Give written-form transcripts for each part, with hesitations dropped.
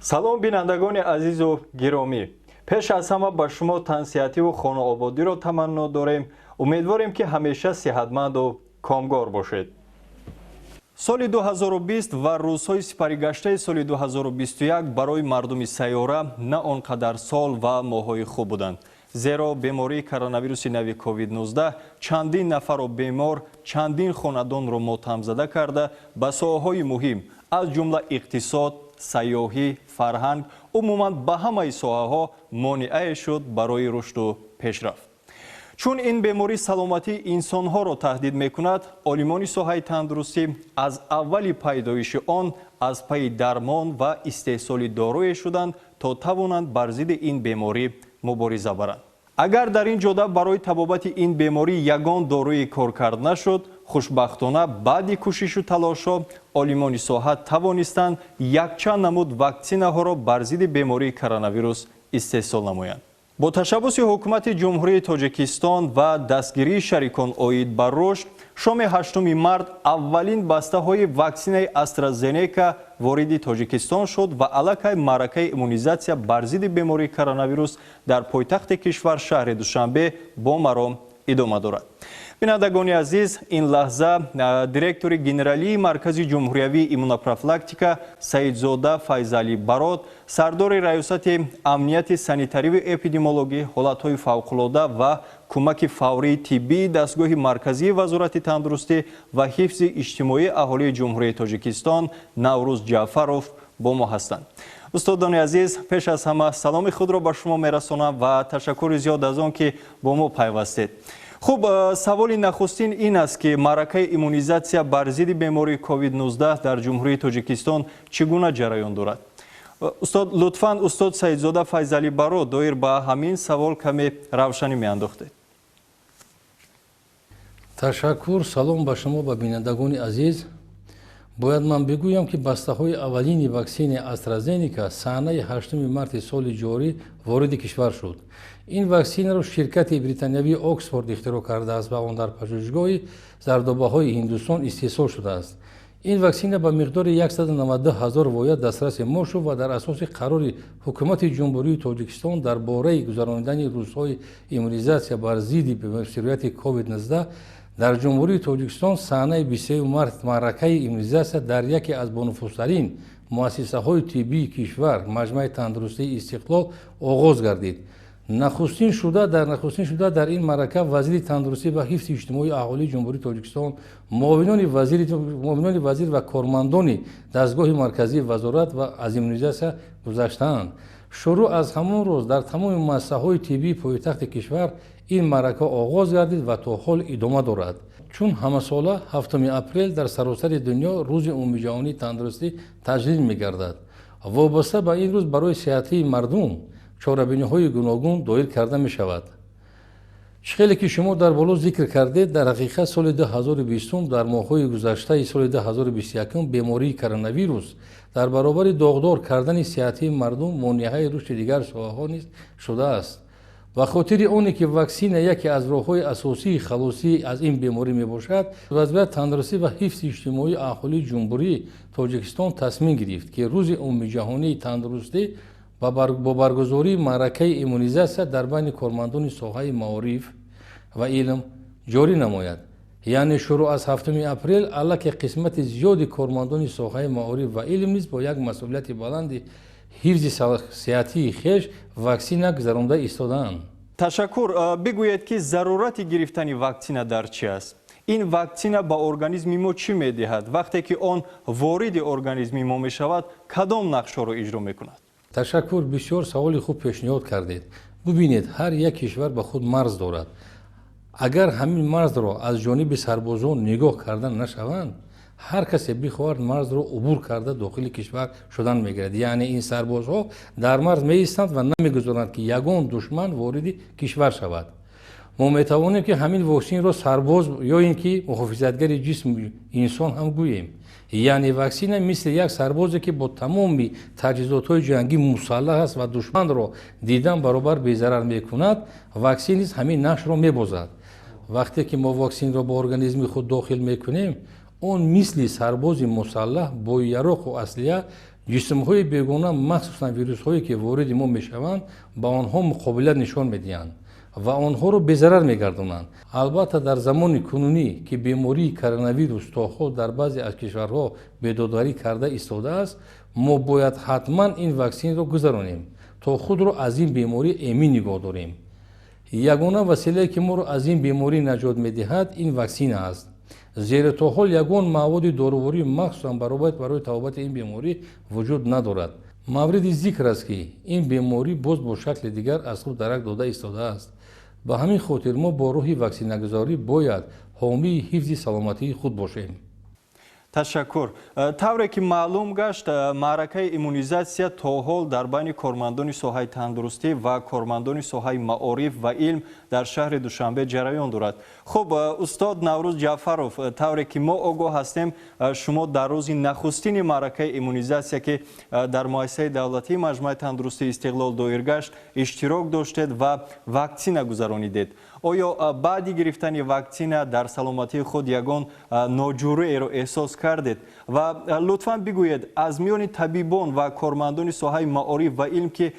салом бинандагони азизу гиромӣ, пеш аз ҳама ба шумо тансиҳативу хонаободиро таманно дорем. Умедворем ки ҳамеша сеҳатманду комгор бошед. соли 2020 ва рӯзҳои сипаригаштаи соли 2021 барои мардуми сайёра на он қадар сол ва моҳҳои хуб буданд. зеро бемории коронавируси нави COVID-19 чандин нафарро бемор, чандин хонадонро мотамзада карда ба соҳаҳои муҳим аз ҷумла иқтисод, сайёҳӣ, фарҳанг, умуман ба ҳамаи соҳаҳо монеае шуд барои рушду пешрафт. чун ин беморӣ саломатии инсонҳоро таҳдид мекунад, олимони соҳаи тандурустӣ аз аввали пайдоиши он аз пайи дармон ва истеҳсоли дорӯе шуданд, то тавонанд бар зидди ин беморӣ мубориза баранд. агар дар ин ҷода барои табобати ин беморӣ ягон дорӯи коркард нашуд, хушбахтона баъди кӯшишу талошҳо олимони соҳа тавонистанд якчанд намуд ваксинаҳоро бар зидди бемории коронавирус истеҳсол намоянд. бо ташаббуси ҳукумати ҷумҳурии Тоҷикистон ва дастгирии шарикон оид ба рушд, шоми 8 март аввалин бастаҳои ваксинаи AstraZeneca вориди Тоҷикистон шуд ва аллакай маъракаи иммунизатсия бар зидди бемории коронавирус дар пойтахти кишвар шаҳри Душанбе бо маром идома дорад. бинандагони азиз, ин лаҳза директори генералии маркази ҷумҳуриявии иммунопрофилактика Саидзода Файзалӣ Барод, сардори раёсати амнияти санитариву эпидемиологӣ, ҳолатҳои фавқулода ва кӯмаки фаврии тиббии дастгоҳи марказии Вазорати тандурустӣ ва ҳифзи иҷтимоии аҳолии ҷумҳурии Тоҷикистон Наврӯз Ҷаъфаров бо мо ҳастанд. устодони азиз, пеш аз ҳама саломи худро ба шумо мерасонам ва ташаккури зиёд аз он ки бо мо пайвастед. хуб, саволи нахустин ин аст ки маъракаи иммунизатсия бар зидди бемории COVID-19 дар ҷумҳурии Тоҷикистон чӣ гуна ҷараён дорад? лутфан устод Саидзода Файзалӣ Барод доир ба ҳамин савол каме равшанӣ меандохтед. ташаккур. Салом ба шумо ба бинандагони азиз. бояд ман бигӯям ки бастаҳои аввалини ваксини AstraZeneca саҳнаи 8 марти соли ҷорӣ вориди кишвар шуд. ин ваксинаро ширкати британиявии Оксфорд ихтироъ кардааст ва он дар пажӯҳишгоҳи зардобаҳои Ҳиндустон истеҳсол шудааст. ин ваксина ба миқдори 192 000 вояд дастраси мо шуд ва дар асоси қарори ҳукумати ҷумҳурии Тоҷикистон дар бораи гузаронидани рӯзҳои иммунизатсия бар зидди сирояти COVID-19 дар ҷумҳурии Тоҷикистон саҳнаи 23 март маъракаи иммунизатсия дар яке аз бонуфузтарин муассисаҳои тиббии кишвар маҷмӯи тандурустии Истиқлол оғоз гардид. нахустин шуда дар ин маърака вазири тандурустӣ ва ҳифзи иҷтимоии аҳолии ҷумҳурии Тоҷикистон, муовинони вазир ва кормандони дастгоҳи марказии Вазорат ва аз иммунизатсия гузаштаанд. шурӯъ аз ҳамон рӯз дар тамоми муассисаҳои тиббии пойтахти кишвар ин маърака оғоз гардид ва то ҳол идома дорад. чун ҳамасола 7 апрел дар саросари дунё рӯзи умумиҷаҳонии тандурустӣ таҷлил мегардад. вобаста ба ин рӯз барои сеҳатии мардум чорабиниҳои гуногун доир карда мешавад. хеле ки шумо дар боло зикр кардед, дар ҳақиқат соли 2020 дар моҳҳои гузаштаи соли 2021 бемории коронавирус дар баробари доғдор кардани сеҳатии мардум монеаи рушди дигар соҳаҳо низ шудааст. ба хотири оне ки ваксина яке аз роҳҳои асосии халосӣ аз ин беморӣ мебошад, вазирати тандурустӣ ва ҳифзи иҷтимоии аҳолии ҷумҳурии Тоҷикистон тасмим гирифт ки рӯзи умумиҷаҳонии тандурустӣ бо баргузории маъракаи иммунизатсия дар байни кормандони соҳаи маориф ва илм ҷорӣ намояд. яъне шурӯъ аз 7 апрел аллаке қисмати зиёди кормандони соҳаи маориф ва илм низ бо як масъулияти баланди ҳифзи сеҳатии хеш ваксина гузаронда истодаанд. ташаккур. бигӯед ки зарурати гирифтани ваксина дар чӣ аст? ин ваксина ба организми мо чӣ медиҳад? вақте ки он вориди организми мо мешавад, кадом нақшҳоро иҷро мекунад? ташаккур. бисёр саволи хуб пешниҳод кардед. бубинед, ҳар як кишвар ба худ марз дорад. агар ҳамин марзро аз ҷониби сарбозон нигоҳ карда нашаванд, ҳар касе бихоҳад марзро убур карда дохили кишвар шудан мегирад. яъне ин сарбозҳо дар марз меистанд ва намегузоранд ки ягон душман вориди кишвар шавад. мо метавонем ки ҳамин ваксинро сарбоз ё ин ки муҳофизатгари ҷисми инсон ҳам гӯем. яъне ваксина мисли як сарбозе ки бо тамоми таҷҳизотҳои ҷангӣ мусаллаҳ аст ва душманро дидан баробар безарар мекунад, ваксин низ ҳамин нақшро мебозад. вақте ки мо ваксинро ба организми худ дохил мекунем, он мисли сарбози мусаллаҳ бо яроқу аслиҳа ҷисмҳои бегона махсусан вирусҳое ки вориди мо мешаванд ба онҳо муқобилат нишон медиҳанд ва онҳоро безарар мегардонанд. албатта дар замони кунунӣ ки бемории коронавирус то ҳол дар баъзе аз кишварҳо бедодгарӣ карда истодааст, мо бояд ҳатман ин ваксинро гузаронем то худро аз ин беморӣ эмин нигоҳ дорем. ягона василае ки моро аз ин беморӣ наҷот медиҳад ин ваксина аст, зеро то ҳол ягон маъводи доруворӣ махсусан барои табобати ин беморӣ вуҷуд надорад. мавриди зикр аст ки ин беморӣ боз бо шакли дигар аз худ дарак дода истодааст. ба ҳамин хотир мо бо роҳи ваксинагузорӣ бояд ҳомии ҳифзи саломатии худ бошем. ташаккур. тавре ки маълум гашт, маъракаи иммунизатсия то ҳол дар байни кормандони соҳаи тандурустӣ ва кормандони соҳаи маориф ва илм дар шаҳри Душанбе ҷараён дорад. хуб, устод Наврӯз Ҷаъфаров, тавре ки мо огоҳ ҳастем, шумо дар рӯзи нахустини маъракаи иммунизатсия ки дар муассисаи давлатии маҷмӯаи тандурустии Истиқлол доир гашт иштирок доштед ва ваксина гузаронидед. оё баъди гирифтани ваксина дар саломатии худ ягон ноҷуриеро эҳсос кардед? ва лутфан бигӯед, аз миёни табибон ва кормандони соҳаи маориф ва илм ки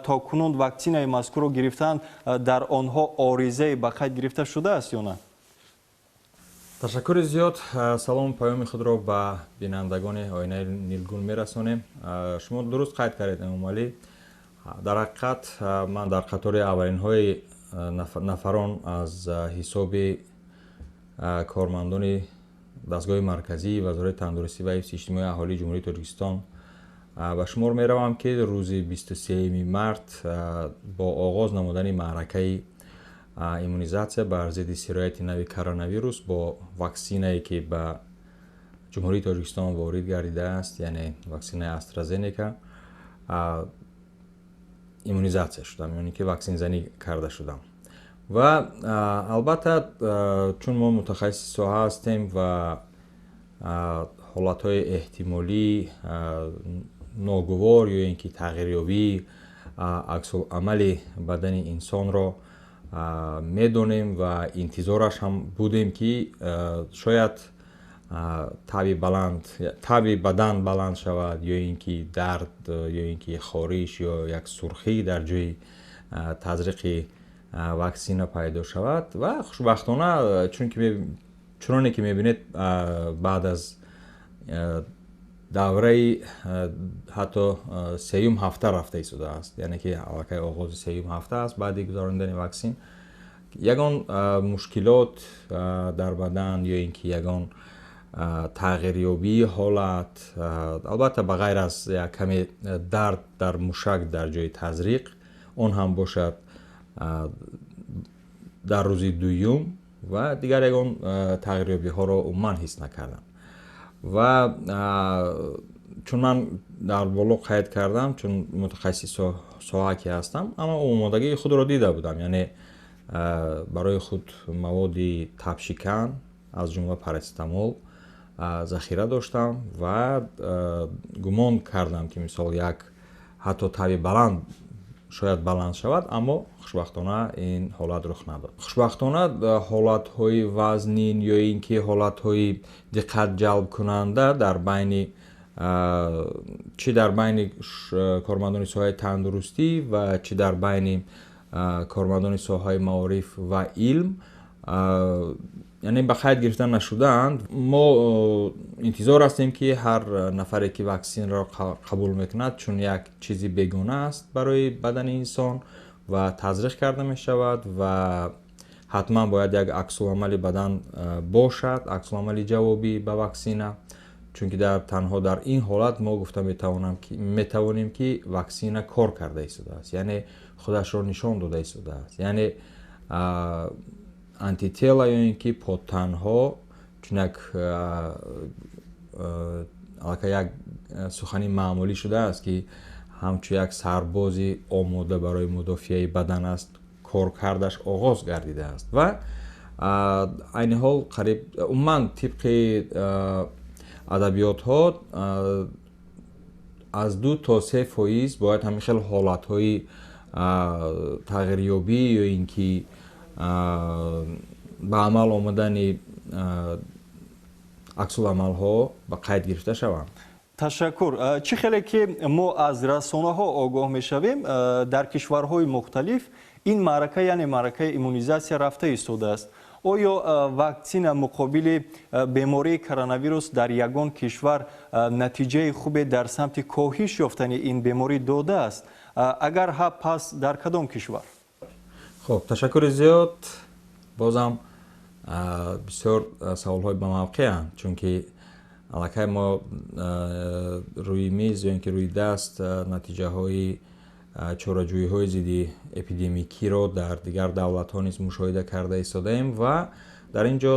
токунун ваксинаи мазкурро гирифтанд, дар онҳо оризае ба қайд гирифта шудааст ё на? ташаккури зиёд. салому паёми худро ба бинандагони оинаи нилгун мерасонем. шумо дуруст қайд кардед. амомалӣ дар ҳақиқат ман дар қатори аввалинҳои нафарон аз ҳисоби кормандони дастгоҳи марказии Вазорати тандурустӣ ва ҳифзи иҷтимоии аҳолии ҷумҳурии Тоҷикистон ба шумор меравам ки рӯзи 23 март бо оғоз намудани маъракаи иммунизатсия бар зидди сирояти нави коронавирус бо ваксинае ки ба ҷумҳурии Тоҷикистон ворид гардидааст, яъне ваксинаи AstraZeneca, иммунизатсия шудам, яъне ки ваксинзанӣ карда шудам. ва албатта чун мо мутахассиси соҳа ҳастем ва ҳолатҳои эҳтимолӣ ногувор ё ин ки тағйирёбии аксулъамали бадани инсонро медонем ва интизораш ҳам будем ки шояд таби бадан баланд шавад ё ин ки дард ё ин ки хориш ё як сурхӣ дар ҷои тазриқи ваксина пайдо шавад ва хушбахтона чуноне ки мебинед баъд аз давраи ҳатто сеюм ҳафта рафта истодааст, яъне ки аллакай оғози сеюм ҳафта аст баъди гузарондани ваксин, ягон мушкилот дар бадан ё ин ки ягон тағйирёбии ҳолат, албатта ба ғайр аз як каме дард дар мушак дар ҷои тазриқ, он ҳам бошад дар рӯзи дуюм ва дигар ягон тағйирёбиҳоро умуман ҳис накардам. ва чун ман дар боло қайд кардам, чун мутахассиси соҳа ки ҳастам, аммо омодагии худро дида будам, яъне барои худ маводи табшикан аз ҷумла парацетамол захира доштам ва гумон кардам ки мисол як ҳатто таби баланд шояд баланд шавад, аммо хушбахтона ин ҳолат рух надод. хушбахтона ҳолатҳои вазнин ё ин ки ҳолатҳои диққатҷалбкунанда дар байни чӣ дар байни кормандони соҳаи тандурустӣ ва чӣ дар байни кормандони соҳаи маориф ва илм яъне ба қайд гирифта нашудаанд. мо интизор ҳастем ки ҳар нафаре ки ваксинро қабул мекунад, чун як чизи бегона аст барои бадани инсон ва тазриқ карда мешавад ва ҳатман бояд як аксуламали бадан бошад, аксуламали ҷавобӣ ба ваксина, чунки танҳо дар ин ҳолат мо гуфта метавонем ки ваксина кор карда истодааст, яъне худашро нишон дода истодааст, яъне антитела ё ин ки подтанҳо, чун як сухани маъмулӣ шудааст ки ҳамчун як сарбози омода барои мудофиаи бадан аст, кор кардаш оғоз гардидааст ва айни ҳол қариб умуман тибқи адабиётҳо аз 2 то 3% бояд ҳамин хел ҳолатҳои тағйирёбӣ ё ин ки ба амал омадани аксуламалҳо ба қайд гирифта шаванд. ташаккур. Чӣ хеле ки мо аз расонаҳо огоҳ мешавем, дар кишварҳои мухталиф ин маърака яъне маъракаи иммунизатсия рафта истодааст. оё ваксина муқобили бемории коронавирус дар ягон кишвар натиҷаи хубе дар самти коҳиш ёфтани ин беморӣ додааст? агар ҳа, пас дар кадом кишвар? хуб, ташаккури зиёд. бозам бисёр саволҳои ба мавқеанд, чунки аллакай мо рӯи миз ё ин ки рӯи даст натиҷаҳои чораҷӯиҳои зидди эпидемикиро дар дигар давлатҳо низ мушоҳида карда истодаем ва дар ин ҷо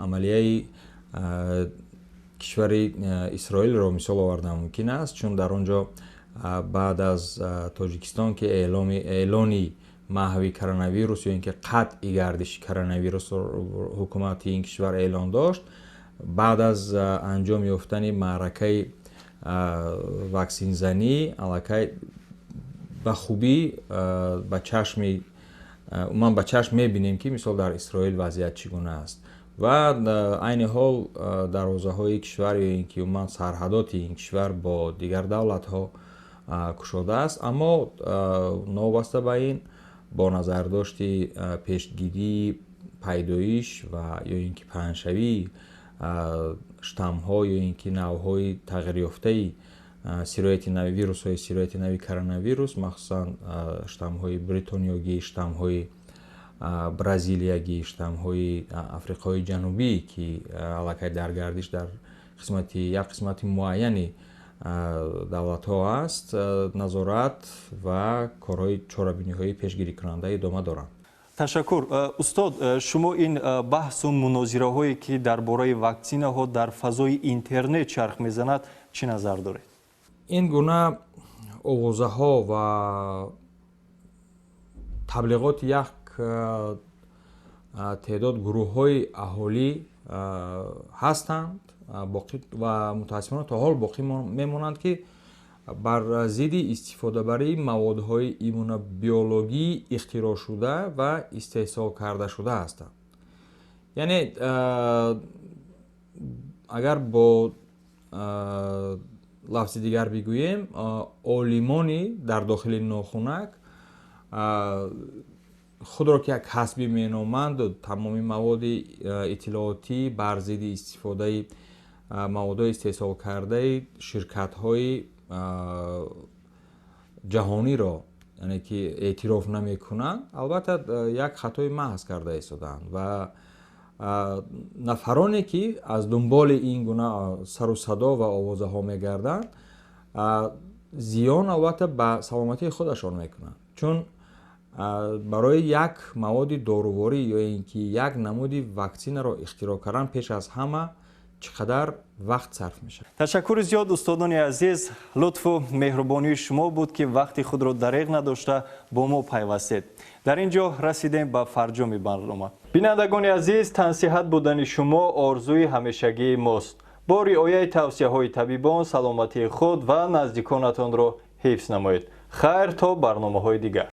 амалияи кишвари исроилро мисол овардан мумкин аст, чун дар он ҷо баъд аз тоҷикистон ки эълони маҳви коронавирус ё ин ки қатъи гардиши коронавирус ҳукумати ин кишвар эълон дошт, баъд аз анҷом ёфтани маъракаи ваксинзанӣ аллакай ба хубӣ ман ба чашм мебинем ки мисол дар Исроил вазъият чӣ гуна аст ва айни ҳол дарвозаҳои кишвар ё ин ки умуман сарҳадоти ин кишвар бо дигар давлатҳо кушода аст, аммо новобаста ба ин бо назардошти пешгирии пайдоиш ва ё ин ки паҳншавии штаммҳо ё ин ки навъҳои тағйирёфтаи сирояти нави вирусҳои сирояти нави коронавирус, махсусан штаммҳои бритониёгӣ, штаммҳои бразилиягӣ, штаммҳои африқои ҷанубӣ ки аллакай дар гардиш дар як қисмати муайяни давлатҳо аст, назорат ва корҳои чорабиниҳои пешгирикунанда идома доранд. ташаккур. устод, шумо ин баҳсу мунозираҳое ки дар бораи ваксинаҳо дар фазои интернет чарх мезанад, чӣ назар доред? ин гуна овозаҳо ва таблиғоти як теъдод гурӯҳҳои аҳолӣ ҳастанд ва мутаассифона то ҳол боқӣ мемонанд ки бар зидди истифодабарии маводҳои иммунобиологӣ ихтироъшуда ва истеҳсол кардашуда ҳастанд. яъне агар бо лафзи дигар бигӯем, олимони дар дохили нохунак худро ки як ҳасбӣ меноманд, тамоми маводи иттилоотӣ бар зидди истифодаи маводҳои истеҳсолкардаи ширкатҳои ҷаҳониро яъне ки эътироф намекунанд, албатта як хатои маҳз карда истодаанд ва нафароне ки аз дунболи ин гуна сару садо ва овозаҳо мегарданд, зиён албатта ба саломатии худашон мекунанд, чун барои як маводи доруворӣ ё ин ки як намуди ваксинаро ихтироъ кардан пеш аз ҳама чӣ қадар вақт сарф мешавад. ташаккури зиёд устодони азиз, лутфу меҳрубонии шумо буд ки вақти худро дареғ надошта бо мо пайвастед. дар ин ҷо расидем ба фарҷоми барнома. бинандагони азиз, тансиҳат будани шумо орзуи ҳамешагии мост. бо риояи тавсияҳои табибон саломатии худ ва наздиконатонро ҳифз намоед. хайр то барномаҳои дигар.